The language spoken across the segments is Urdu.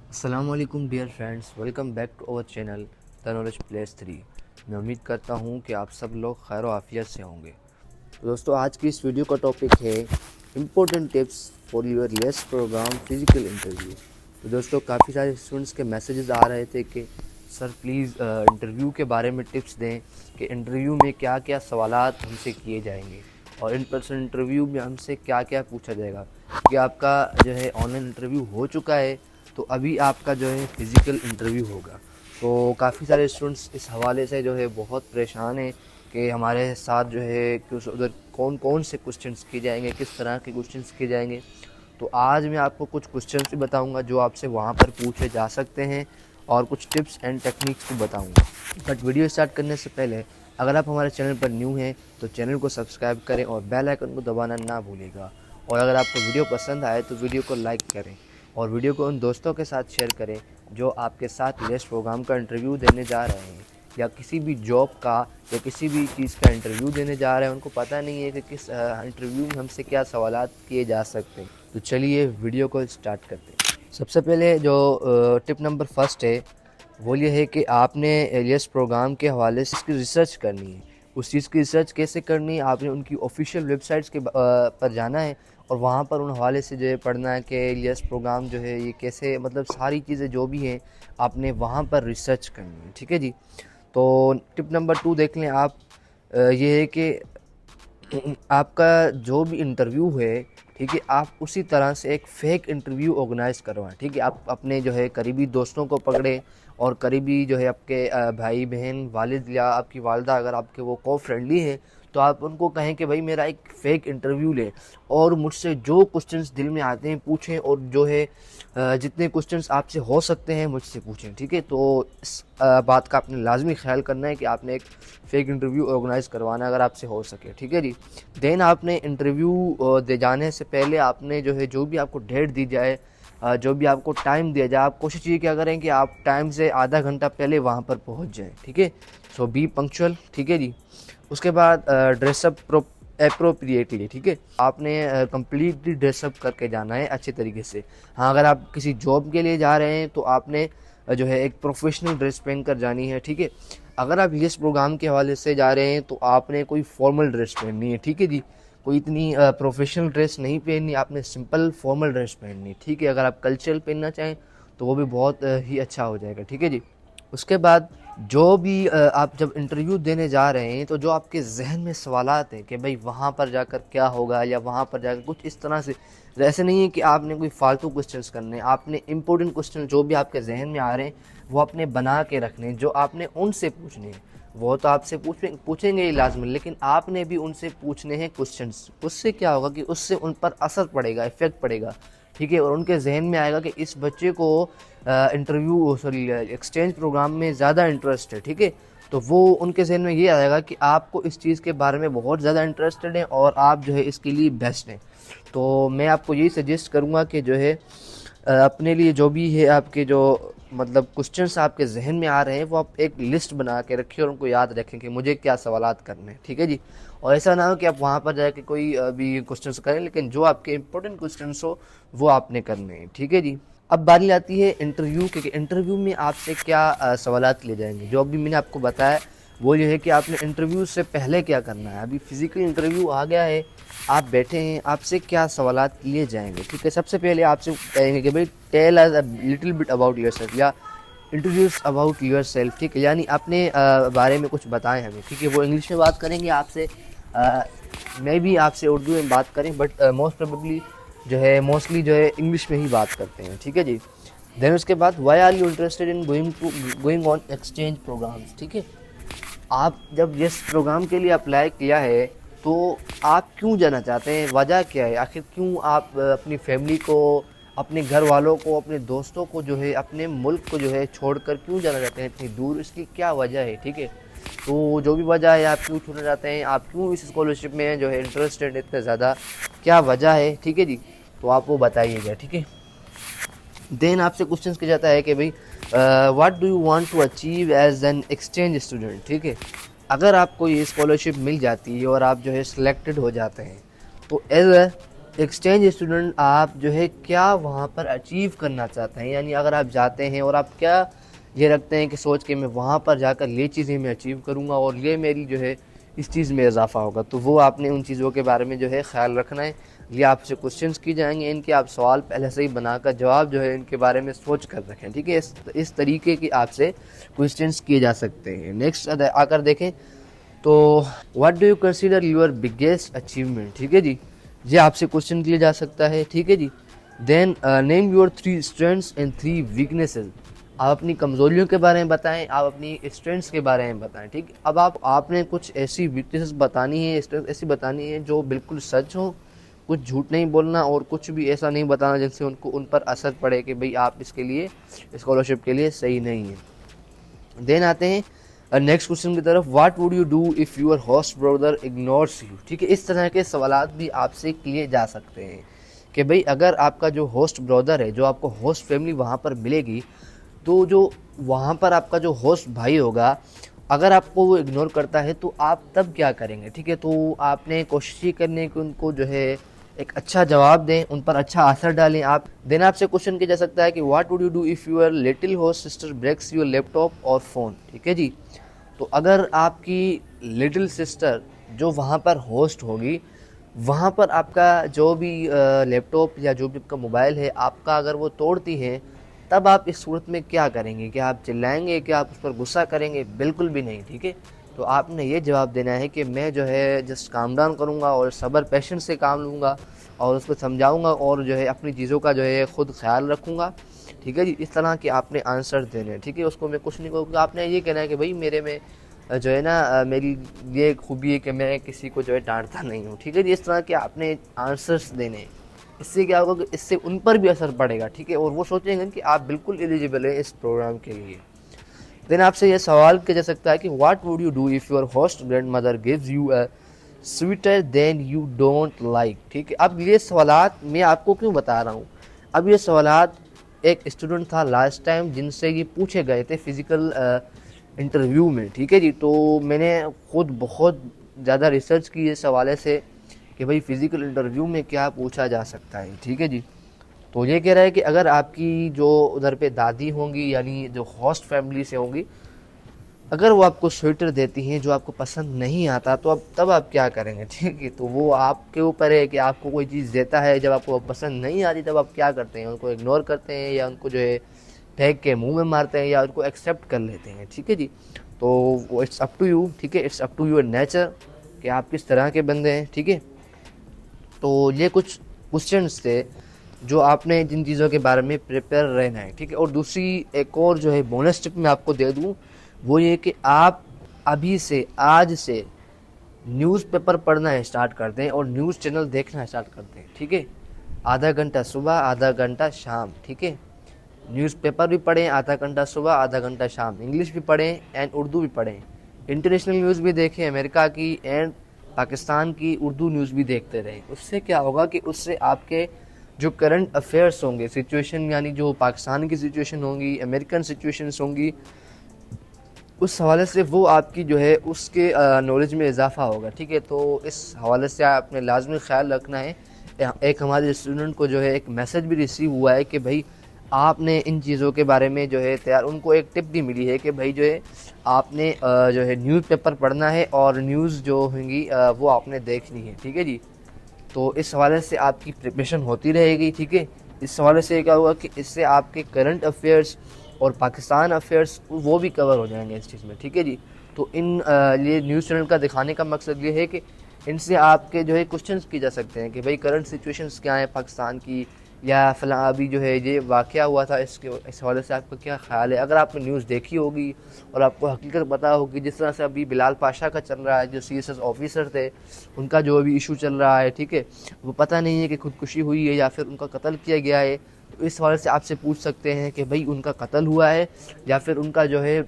السلام علیکم dear friends, welcome back to our channel the knowledge place 3۔ میں امید کرتا ہوں کہ آپ سب لوگ خیر و عافیت سے ہوں گے۔ تو دوستو، آج کی اس ویڈیو کا ٹاپک ہے important tips for your less program physical interview. تو دوستو، کافی سارے اسٹوڈنٹس کے میسیجز آ رہے تھے کہ سر پلیز انٹرویو کے بارے میں ٹپس دیں کہ انٹرویو میں کیا کیا سوالات ہم سے کیے جائیں گے، اور ان پرسن انٹرویو میں ہم سے کیا کیا پوچھا جائے گا، کہ آپ کا جو ہے آن لائن انٹرویو ہو چکا ہے تو ابھی آپ کا جو ہے فزیکل انٹرویو ہوگا۔ تو کافی سارے اسٹوڈنٹس اس حوالے سے جو ہے بہت پریشان ہیں کہ ہمارے ساتھ جو ہے ادھر کون سے کوسچنس کیے جائیں گے، کس طرح کے کوسچنس کیے جائیں گے۔ تو آج میں آپ کو کچھ کوسچنس بھی بتاؤں گا جو آپ سے وہاں پر پوچھے جا سکتے ہیں، اور کچھ ٹپس اینڈ ٹیکنیکس بھی بتاؤں گا۔ بٹ ویڈیو اسٹارٹ کرنے سے پہلے اگر آپ ہمارے چینل پر نیو ہیں تو چینل کو سبسکرائب کریں اور بیل آئیکن کو دبانا نہ بھولے گا، اور اگر آپ کو ویڈیو پسند آئے تو ویڈیو کو لائک کریں اور ویڈیو کو ان دوستوں کے ساتھ شیئر کریں جو آپ کے ساتھ لیس پروگرام کا انٹرویو دینے جا رہے ہیں، یا کسی بھی جاب کا یا کسی بھی چیز کا انٹرویو دینے جا رہے ہیں۔ ان کو پتہ نہیں ہے کہ کس انٹرویو میں ہم سے کیا سوالات کیے جا سکتے ہیں۔ تو چلیے ویڈیو کو اسٹارٹ کرتے ہیں۔ سب سے پہلے جو ٹپ نمبر فرسٹ ہے وہ یہ ہے کہ آپ نے لیس پروگرام کے حوالے سے اس کی ریسرچ کرنی ہے۔ اس چیز کی ریسرچ کیسے کرنی ہے؟ آپ نے ان کی آفیشیل ویب سائٹس کے پر جانا ہے اور وہاں پر ان حوالے سے جو ہے پڑھنا ہے کہ لیس پروگرام جو ہے یہ کیسے، مطلب ساری چیزیں جو بھی ہیں آپ نے وہاں پر ریسرچ کرنی ہے، ٹھیک ہے جی۔ تو ٹپ نمبر 2 دیکھ لیں آپ، یہ ہے کہ آپ کا جو بھی انٹرویو ہے، ٹھیک ہے، آپ اسی طرح سے ایک فیک انٹرویو آرگنائز کروائیں، ٹھیک ہے۔ آپ اپنے جو ہے قریبی دوستوں کو پکڑیں، اور قریبی جو ہے آپ کے بھائی بہن، والد یا آپ کی والدہ اگر آپ کے وہ کو فرینڈلی ہیں تو آپ ان کو کہیں کہ بھائی میرا ایک فیک انٹرویو لیں، اور مجھ سے جو کوسچنس دل میں آتے ہیں پوچھیں، اور جو ہے جتنے کوسچنس آپ سے ہو سکتے ہیں مجھ سے پوچھیں، ٹھیک ہے۔ تو اس بات کا آپ نے لازمی خیال کرنا ہے کہ آپ نے ایک فیک انٹرویو آرگنائز کروانا ہے اگر آپ سے ہو سکے، ٹھیک ہے جی۔ دین آپ نے انٹرویو دے جانے سے پہلے آپ نے جو ہے جو بھی آپ کو ڈیٹ دی جائے، جو بھی آپ کو ٹائم دیا جائے، آپ کوشش یہ کیا کریں کہ آپ ٹائم سے آدھا گھنٹہ پہلے وہاں پر پہنچ جائیں، ٹھیک ہے۔ سو بی پنکچوئل، ٹھیک ہے جی۔ اس کے بعد ڈریس اپ اپروپریٹلی، ٹھیک ہے۔ آپ نے کمپلیٹلی ڈریس اپ کر کے جانا ہے اچھے طریقے سے۔ ہاں، اگر آپ کسی جاب کے لیے جا رہے ہیں تو آپ نے جو ہے ایک پروفیشنل ڈریس پہن کر جانی ہے، ٹھیک ہے۔ اگر آپ اس پروگرام کے حوالے سے جا رہے ہیں تو آپ نے کوئی فارمل ڈریس پہننی ہے، ٹھیک ہے جی۔ کوئی اتنی پروفیشنل ڈریس نہیں پہننی، آپ نے سمپل فارمل ڈریس پہننی ہے، ٹھیک ہے۔ اگر آپ کلچرل پہننا چاہیں تو وہ بھی بہت ہی اچھا ہو جائے گا، ٹھیک ہے جی۔ اس کے بعد جو بھی آپ جب انٹرویو دینے جا رہے ہیں تو جو آپ کے ذہن میں سوالات ہیں کہ بھئی وہاں پر جا کر کیا ہوگا، یا وہاں پر جا کر کچھ اس طرح سے، ایسے نہیں ہے کہ آپ نے کوئی فالتو کوسچنس کرنے ہیں۔ آپ نے امپورٹنٹ کوسچن جو بھی آپ کے ذہن میں آ رہے ہیں وہ آپ نے بنا کے رکھنے ہیں، جو آپ نے ان سے پوچھنے ہیں۔ وہ تو آپ سے پوچھیں گے ہی لازمی، لیکن آپ نے بھی ان سے پوچھنے ہیں کوسچنس۔ اس سے کیا ہوگا کہ اس سے ان پر اثر پڑے گا، افیکٹ پڑے گا، ٹھیک ہے۔ اور ان کے ذہن میں آئے گا کہ اس بچے کو ایکسچینج پروگرام میں زیادہ انٹرسٹ ہے، ٹھیک ہے۔ تو وہ ان کے ذہن میں یہ آئے گا کہ آپ کو اس چیز کے بارے میں بہت زیادہ انٹرسٹڈ ہیں اور آپ جو ہے اس کے لیے بیسٹ ہیں۔ تو میں آپ کو یہی سجیسٹ کروں گا کہ جو ہے اپنے لیے جو بھی ہے آپ کے جو مطلب کوسچنس آپ کے ذہن میں آ رہے ہیں وہ آپ ایک لسٹ بنا کے رکھیں اور ان کو یاد رکھیں کہ مجھے کیا سوالات کرنے ہیں، ٹھیک ہے جی۔ اور ایسا نہ ہو کہ آپ وہاں پر جا کے کوئی بھی کوسچنس کریں، لیکن جو آپ کے امپورٹنٹ کوسچنس ہو وہ آپ نے کرنے ہیں، ٹھیک ہے جی۔ اب باری آتی ہے انٹرویو کہ انٹرویو میں آپ سے کیا سوالات لیے جائیں گے۔ جو ابھی میں نے آپ کو بتایا وہ یہ ہے کہ آپ نے انٹرویو سے پہلے کیا کرنا ہے۔ ابھی فزیکل انٹرویو آ گیا ہے، آپ بیٹھے ہیں، آپ سے کیا سوالات لیے جائیں گے، ٹھیک ہے۔ سب سے پہلے آپ سے کہیں گے کہ بھئی tell us a little bit about yourself, یا انٹروڈیوس اباؤٹ یور سیلف، ٹھیک ہے۔ یعنی اپنے بارے میں کچھ بتائیں ہمیں، ٹھیک ہے۔ وہ انگلش میں بات کریں گے آپ سے، میں بھی آپ سے اردو میں بات کریں، بٹ موسٹلی جو ہے انگلش میں ہی بات کرتے ہیں، ٹھیک ہے جی۔ دین اس کے بعد why are you interested in going on exchange programs, ٹھیک ہے۔ آپ جب اس پروگرام کے لیے اپلائی کیا ہے تو آپ کیوں جانا چاہتے ہیں، وجہ کیا ہے، آخر کیوں آپ اپنی فیملی کو، اپنے گھر والوں کو، اپنے دوستوں کو جو ہے، اپنے ملک کو جو ہے چھوڑ کر کیوں جانا چاہتے ہیں اتنی دور، اس کی کیا وجہ ہے، ٹھیک ہے۔ تو جو بھی وجہ ہے، آپ کیوں چھوڑنا چاہتے ہیں، آپ کیوں اس اسکالرشپ میں جو ہے انٹرسٹڈ اتنے زیادہ، کیا وجہ ہے، ٹھیک ہے جی۔ تو آپ وہ بتائیے گا، ٹھیک ہے۔ دین آپ سے کوسچنس کیا جاتا ہے کہ بھئی what do you want to achieve as an exchange student, ٹھیک ہے۔ اگر آپ کو یہ اسکالرشپ مل جاتی ہے اور آپ جو ہے سلیکٹڈ ہو جاتے ہیں تو ایز اے ایکسچینج اسٹوڈنٹ آپ جو ہے کیا وہاں پر اچیو کرنا چاہتے ہیں، یعنی اگر آپ جاتے ہیں اور آپ کیا یہ رکھتے ہیں کہ سوچ کے میں وہاں پر جا کر یہ چیزیں میں اچیو کروں گا اور یہ میری جو ہے اس چیز میں اضافہ ہوگا، تو وہ آپ نے ان چیزوں کے بارے میں جو ہے خیال رکھنا ہے۔ یہ آپ سے کوسچنس کی جائیں گے، ان کے آپ سوال پہلے سے ہی بنا کر جواب جو ہے ان کے بارے میں سوچ کر رکھیں، ٹھیک ہے، اس طریقے کی آپ سے کوسچنس کیے جا سکتے ہیں۔ نیکسٹ آ کر دیکھیں تو what do you consider your biggest achievement, ٹھیک ہے جی، یہ آپ سے کوسچن کیا جا سکتا ہے، ٹھیک ہے جی۔ دین name your 3 strengths and 3 weaknesses, آپ اپنی کمزوریوں کے بارے میں بتائیں، آپ اپنی اسٹرینتھس کے بارے میں بتائیں، ٹھیک ہے۔ اب آپ نے کچھ ایسی ویکنیسز بتانی ہے، اسٹرینتھ ایسی بتانی ہے جو بالکل سچ ہو، کچھ جھوٹ نہیں بولنا اور کچھ بھی ایسا نہیں بتانا جن سے ان پر اثر پڑے کہ بھئی آپ اس کے لیے اسکالرشپ کے لیے صحیح نہیں ہے۔ دین آتے ہیں نیکسٹ کوسچن کی طرف، what would you do if your host Brother ignores you, ٹھیک ہے۔ اس طرح کے سوالات بھی آپ سے کیے جا سکتے ہیں کہ بھئی اگر آپ کا جو ہوسٹ برادر ہے، جو آپ کو ہوسٹ فیملی وہاں پر ملے گی، تو جو وہاں پر آپ کا جو ہوسٹ بھائی ہوگا، اگر آپ کو وہ اگنور کرتا ہے تو آپ تب کیا کریں گے، ٹھیک ہے۔ تو آپ نے کوشش یہ کرنی ہے کہ ان کو جو ہے ایک اچھا جواب دیں، ان پر اچھا اثر ڈالیں آپ۔ دین آپ سے کوشچن کیا جا سکتا ہے کہ what would you do if your little host sister breaks your laptop اور فون، ٹھیک ہے جی۔ تو اگر آپ کی لٹل سسٹر جو وہاں پر ہوسٹ ہوگی، وہاں پر آپ کا جو بھی لیپ ٹاپ یا جو بھی آپ کا موبائل ہے آپ کا اگر وہ توڑتی ہے، تب آپ اس صورت میں کیا کریں گے؟ کیا آپ چلائیں گے؟ کیا آپ اس پر غصہ کریں گے؟ بالکل بھی نہیں، ٹھیک ہے۔ تو آپ نے یہ جواب دینا ہے کہ میں جو ہے جسٹ کام ڈاؤن کروں گا اور صبر پیشنس سے کام لوں گا اور اس کو سمجھاؤں گا اور جو ہے اپنی چیزوں کا جو ہے خود خیال رکھوں گا، ٹھیک ہے جی۔ اس طرح کے آپ نے آنسر دینے ہیں، ٹھیک ہے۔ اس کو میں کچھ نہیں کہوں گا، آپ نے یہ کہنا ہے کہ بھئی میرے میں جو ہے نا میری یہ خوبی ہے کہ میں کسی کو جو ہے ڈانٹتا نہیں ہوں، ٹھیک ہے جی۔ اس طرح کے آپ نے آنسرس دینے ہیں۔ اس سے کیا ہوگا کہ اس سے ان پر بھی اثر پڑے گا، ٹھیک ہے، اور وہ سوچیں گے کہ آپ بالکل ایلیجیبل ہیں اس پروگرام کے لیے۔ دین آپ سے یہ سوال کیا جا سکتا ہے کہ what would you do if your host grandmother gives you a sweater then you don't like, ٹھیک ہے۔ اب یہ سوالات میں آپ کو کیوں بتا رہا ہوں؟ اب یہ سوالات ایک اسٹوڈنٹ تھا لاسٹ ٹائم جن سے یہ پوچھے گئے تھے فزیکل انٹرویو میں، ٹھیک ہے جی۔ تو میں نے خود بہت زیادہ ریسرچ کی اس حوالے سے کہ بھئی فزیکل انٹرویو میں کیا پوچھا جا سکتا ہے، ٹھیک ہے جی۔ تو یہ کہہ رہا ہے کہ اگر آپ کی جو ادھر پہ دادی ہوں گی، یعنی جو ہوسٹ فیملی سے ہوں گی، اگر وہ آپ کو سویٹر دیتی ہیں جو آپ کو پسند نہیں آتا، تو تب آپ کیا کریں گے، ٹھیک ہے۔ تو وہ آپ کے اوپر ہے کہ آپ کو کوئی چیز دیتا ہے، جب آپ کو پسند نہیں آتی تب آپ کیا کرتے ہیں؟ ان کو اگنور کرتے ہیں یا ان کو جو ہے پھینک کے منہ میں مارتے ہیں یا ان کو ایکسیپٹ کر لیتے ہیں، ٹھیک ہے جی۔ تو وہ اٹس اپ ٹو یو، ٹھیک ہے، it's up to your nature کہ آپ کس طرح کے بندے ہیں، ٹھیک ہے۔ تو یہ کچھ کوسچنس تھے جو آپ نے جن چیزوں کے بارے میں پریپیئر رہنا ہے، ٹھیک ہے۔ اور دوسری ایک اور جو ہے بونس ٹپ میں آپ کو دے دوں، وہ یہ کہ آپ ابھی سے آج سے نیوز پیپر پڑھنا اسٹارٹ کر دیں اور نیوز چینل دیکھنا اسٹارٹ کر دیں، ٹھیک ہے۔ آدھا گھنٹہ صبح، آدھا گھنٹہ شام، ٹھیک ہے۔ نیوز پیپر بھی پڑھیں آدھا گھنٹہ صبح، آدھا گھنٹہ شام، انگلش بھی پڑھیں اینڈ اردو بھی پڑھیں، انٹرنیشنل نیوز بھی دیکھیں، امریکہ کی اینڈ پاکستان کی اردو نیوز بھی دیکھتے رہیں۔ اس سے کیا ہوگا کہ اس سے آپ کے جو کرنٹ افیئرس ہوں گے، سچویشن یعنی جو پاکستان کی سچویشن ہوں گی، امریکن سچویشنس ہوں گی، اس حوالے سے وہ آپ کی جو ہے اس کے نالج میں اضافہ ہوگا، ٹھیک ہے۔ تو اس حوالے سے آپ نے لازمی خیال رکھنا ہے۔ ایک ہمارے اسٹوڈنٹ کو جو ہے ایک میسج بھی ریسیو ہوا ہے کہ بھائی آپ نے ان چیزوں کے بارے میں جو ہے ان کو ایک ٹپ بھی ملی ہے کہ بھائی جو ہے آپ نے جو ہے نیوز پیپر پڑھنا ہے اور نیوز جو ہوں گی وہ آپ نے دیکھنی ہے، ٹھیک ہے جی۔ تو اس حوالے سے آپ کی پریپریشن ہوتی رہے گی، ٹھیک ہے۔ اس حوالے سے کیا ہوا کہ اس سے آپ کے کرنٹ افیئرس اور پاکستان افیئرس وہ بھی کور ہو جائیں گے اس چیز میں، ٹھیک ہے جی۔ تو یہ نیوز چینل کا دکھانے کا مقصد یہ ہے کہ ان سے آپ کے جو ہے کوسچنس کی جا سکتے ہیں کہ بھئی کرنٹ سچویشنس کیا ہیں پاکستان کی، یا فلاں ابھی جو ہے یہ واقعہ ہوا تھا، اس حوالے سے آپ کا کیا خیال ہے۔ اگر آپ نے نیوز دیکھی ہوگی اور آپ کو حقیقت پتہ ہوگی، جس طرح سے ابھی بلال پاشا کا چل رہا ہے، جو CSS آفیسر تھے، ان کا جو ابھی ایشو چل رہا ہے، ٹھیک ہے، وہ پتہ نہیں ہے کہ خودکشی ہوئی ہے یا پھر ان کا قتل کیا گیا ہے، تو اس حوالے سے آپ سے پوچھ سکتے ہیں کہ بھئی ان کا قتل ہوا ہے یا پھر ان کا جو ہے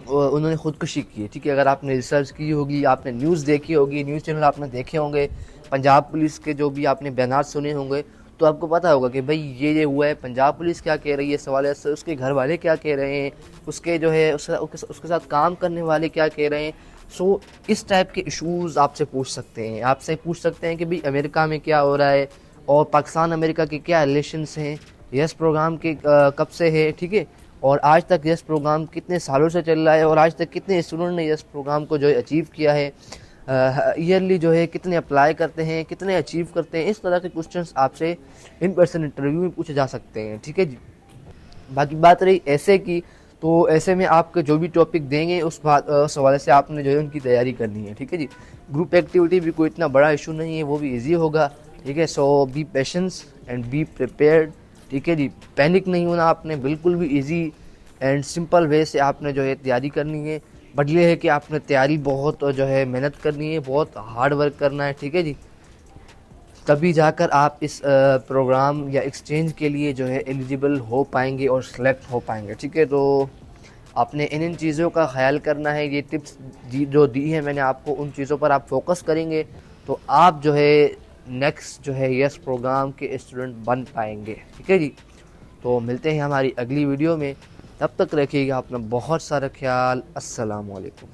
انہوں نے خودکشی کی ہے، ٹھیک ہے۔ اگر آپ نے ریسرچ کی ہوگی، آپ نے نیوز دیکھی ہوگی، نیوز چینل آپ نے دیکھے ہوں گے، پنجاب پولیس کے جو بھی آپ نے بیانات سنے ہوں گے، تو آپ کو پتہ ہوگا کہ بھئی یہ ہوا ہے، پنجاب پولیس کیا کہہ رہی ہے اس حوالے سے، اس کے گھر والے کیا کہہ رہے ہیں، اس کے جو ہے اس کے ساتھ کام کرنے والے کیا کہہ رہے ہیں۔ سو اس ٹائپ کے ایشوز آپ سے پوچھ سکتے ہیں. آپ سے پوچھ سکتے ہیں کہ بھئی امریکہ میں کیا ہو رہا ہے اور پاکستان امریکہ کے کیا ریلیشنس ہیں, یس پروگرام کے کب سے ہے, ٹھیک ہے, اور آج تک یس پروگرام کتنے سالوں سے چل رہا ہے, اور آج تک کتنے اسٹوڈنٹ نے یس پروگرام کو جو ہے اچیو کیا ہے, ایئرلی جو ہے کتنے اپلائی کرتے ہیں, کتنے اچیو کرتے ہیں. اس طرح کے کوسچنس آپ سے ان پرسن انٹرویو میں پوچھے جا سکتے ہیں, ٹھیک ہے جی. باقی بات رہی ایسے کی, تو ایسے میں آپ کے جو بھی ٹاپک دیں گے اس حوالے سے آپ نے جو ہے ان کی تیاری کرنی ہے, ٹھیک ہے جی. گروپ ایکٹیویٹی بھی کوئی اتنا بڑا ایشو نہیں ہے, وہ بھی ایزی ہوگا, ٹھیک ہے. So be patience and be prepared, ٹھیک ہے جی. پینک نہیں ہونا آپ نے, بالکل بھی ایزی اینڈ سمپل وے سے آپ نے جو ہے تیاری کرنی ہے. بٹ یہ ہے کہ آپ نے تیاری بہت جو ہے محنت کرنی ہے, بہت ہارڈ ورک کرنا ہے, ٹھیک ہے جی. تبھی جا کر آپ اس پروگرام یا ایکسچینج کے لیے جو ہے ایلیجیبل ہو پائیں گے اور سلیکٹ ہو پائیں گے, ٹھیک ہے. تو آپ نے ان چیزوں کا خیال کرنا ہے. یہ ٹپس جو دی ہیں میں نے آپ کو, ان چیزوں پر آپ فوکس کریں گے تو آپ جو ہے نیکسٹ جو ہے یس پروگرام کے اسٹوڈنٹ بن پائیں گے, ٹھیک ہے جی. تو ملتے ہیں ہماری اگلی ویڈیو میں, تب تک رکھیے گا اپنا بہت سارا خیال. السلام علیکم.